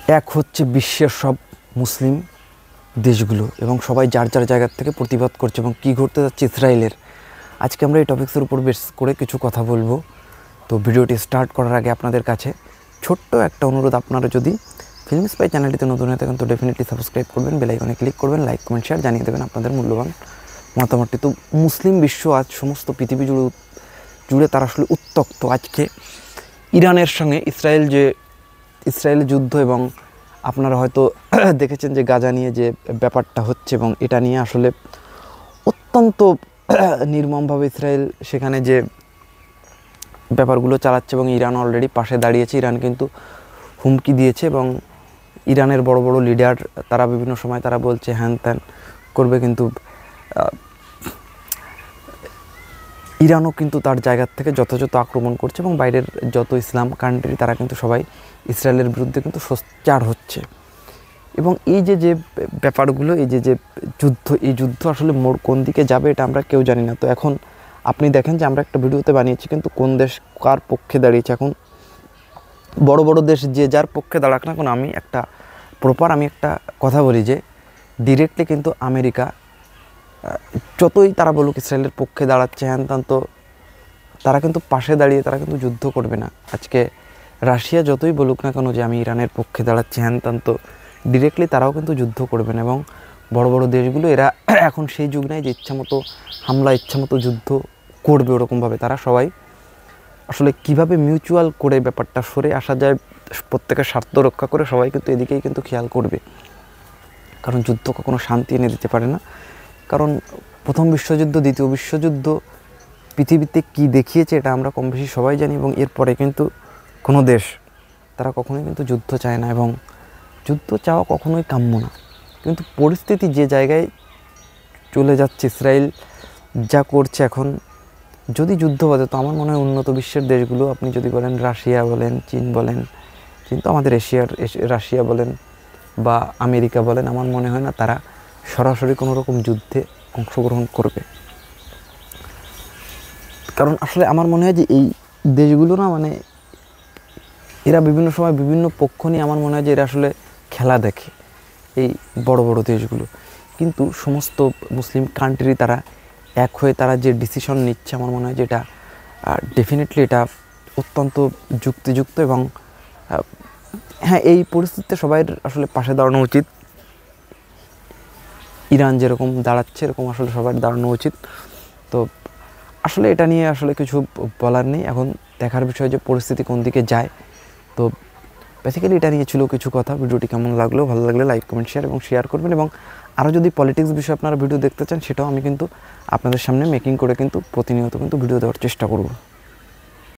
এক হচ্ছে বিশ্বের সব মুসলিম দেশগুলো এবং সবাই যার যার জায়গার থেকে প্রতিবাদ করছে এবং কী ঘটতে যাচ্ছে ইসরায়েলের। আজকে আমরা এই টপিক্সের উপর বেশ করে কিছু কথা বলবো। তো ভিডিওটি স্টার্ট করার আগে আপনাদের কাছে ছোট্ট একটা অনুরোধ, আপনারা যদি ফিল্ম স্পাই চ্যানেলটিতে নতুন হয়ে থাকেন তো ডেফিনেটলি সাবস্ক্রাইব করবেন, বেল আইকনে ক্লিক করবেন, লাইক কমেন্ট শেয়ার জানিয়ে দেবেন আপনাদের মূল্যবান মতামতটি। তো মুসলিম বিশ্ব আজ সমস্ত পৃথিবী জুড়ে তারা আসলে উত্তক্ত। আজকে ইরানের সঙ্গে ইসরায়েলের যুদ্ধ, এবং আপনারা হয়তো দেখেছেন যে গাজা নিয়ে যে ব্যাপারটা হচ্ছে, এবং এটা নিয়ে আসলে অত্যন্ত নির্মমভাবে ইসরায়েল সেখানে যে ব্যাপারগুলো চালাচ্ছে, এবং ইরান অলরেডি পাশে দাঁড়িয়েছে। ইরান কিন্তু হুমকি দিয়েছে, এবং ইরানের বড় বড় লিডার তারা বিভিন্ন সময় তারা বলছে হ্যান ত্যান করবে, কিন্তু ইরানও কিন্তু তার জায়গার থেকে যথাযথ আক্রমণ করছে, এবং বাইরের যত ইসলাম কান্ট্রি তারা কিন্তু সবাই ইসরায়েলের বিরুদ্ধে কিন্তু সোচ্চার হচ্ছে। এবং এই যে ব্যাপারগুলো, এই যে এই যুদ্ধ আসলে মোড় কোন দিকে যাবে এটা আমরা কেউ জানি না। তো এখন আপনি দেখেন যে আমরা একটা ভিডিওতে বানিয়েছি, কিন্তু কোন দেশ কার পক্ষে দাঁড়িয়েছে। এখন বড় বড় দেশ যে যার পক্ষে দাঁড়াক না কেন, আমি একটা কথা বলি যে ডিরেক্টলি কিন্তু আমেরিকা যতই তারা বলুক ইসরায়েলের পক্ষে দাঁড়াচ্ছে হ্যান ত্যান, তো তারা কিন্তু পাশে দাঁড়িয়ে তারা কিন্তু যুদ্ধ করবে না। আজকে রাশিয়া যতই বলুক না কেন যে আমি ইরানের পক্ষে দাঁড়াচ্ছি হ্যান ত্যান, তো ডিরেক্টলি তারাও কিন্তু যুদ্ধ করবে না। এবং বড় বড় দেশগুলো এরা এখন সেই যুগ নেই যে ইচ্ছামতো হামলা, ইচ্ছামতো যুদ্ধ করবে ওরকমভাবে। তারা সবাই আসলে কিভাবে মিউচুয়াল করে ব্যাপারটা সরে আসা যায়, প্রত্যেকের স্বার্থ রক্ষা করে সবাই কিন্তু এদিকেই কিন্তু খেয়াল করবে। কারণ যুদ্ধ কখনো শান্তি এনে দিতে পারে না। কারণ প্রথম বিশ্বযুদ্ধ, দ্বিতীয় বিশ্বযুদ্ধ পৃথিবীতে কী দেখিয়েছে এটা আমরা কম বেশি সবাই জানি। এবং এরপরে কিন্তু কোনো দেশ তারা কখনোই কিন্তু যুদ্ধ চায় না, এবং যুদ্ধ চাওয়া কখনোই কাম্য না। কিন্তু পরিস্থিতি যে জায়গায় চলে যাচ্ছে, ইসরায়েল যা করছে এখন, যদি যুদ্ধ বাঁধে তো আমার মনে হয় উন্নত বিশ্বের দেশগুলো, আপনি যদি বলেন রাশিয়া বলেন, চীন বলেন, কিন্তু আমাদের রাশিয়া বলেন বা আমেরিকা বলেন, আমার মনে হয় না তারা সরাসরি কোনো রকম যুদ্ধে অংশগ্রহণ করবে। কারণ আসলে আমার মনে হয় যে এই দেশগুলো না, মানে এরা বিভিন্ন সময় বিভিন্ন পক্ষ নিয়ে আমার মনে হয় যে এরা আসলে খেলা দেখে, এই বড় বড় দেশগুলো। কিন্তু সমস্ত মুসলিম কান্ট্রি তারা এক হয়ে তারা যে ডিসিশন নিচ্ছে, আমার মনে হয় যে এটা ডেফিনেটলি এটা অত্যন্ত যুক্তিযুক্ত। এবং হ্যাঁ, এই পরিস্থিতিতে সবাই আসলে পাশে দাঁড়ানো উচিত। ইরান যেরকম দাঁড়াচ্ছে এরকম আসলে সবার দাঁড়ানো উচিত। তো আসলে এটা নিয়ে আসলে কিছু বলার নেই, এখন দেখার বিষয় যে পরিস্থিতি কোন দিকে যায়। তো বেসিক্যালি এটা নিয়ে ছিল কিছু কথা। ভিডিওটি কেমন লাগলো, ভালো লাগলে লাইক কমেন্ট শেয়ার করবেন। এবং আরও যদি পলিটিক্স বিষয়ে আপনারা ভিডিও দেখতে চান, সেটাও আমি কিন্তু আপনাদের সামনে মেকিং করে কিন্তু প্রতিনিয়ত কিন্তু ভিডিও দেওয়ার চেষ্টা করব।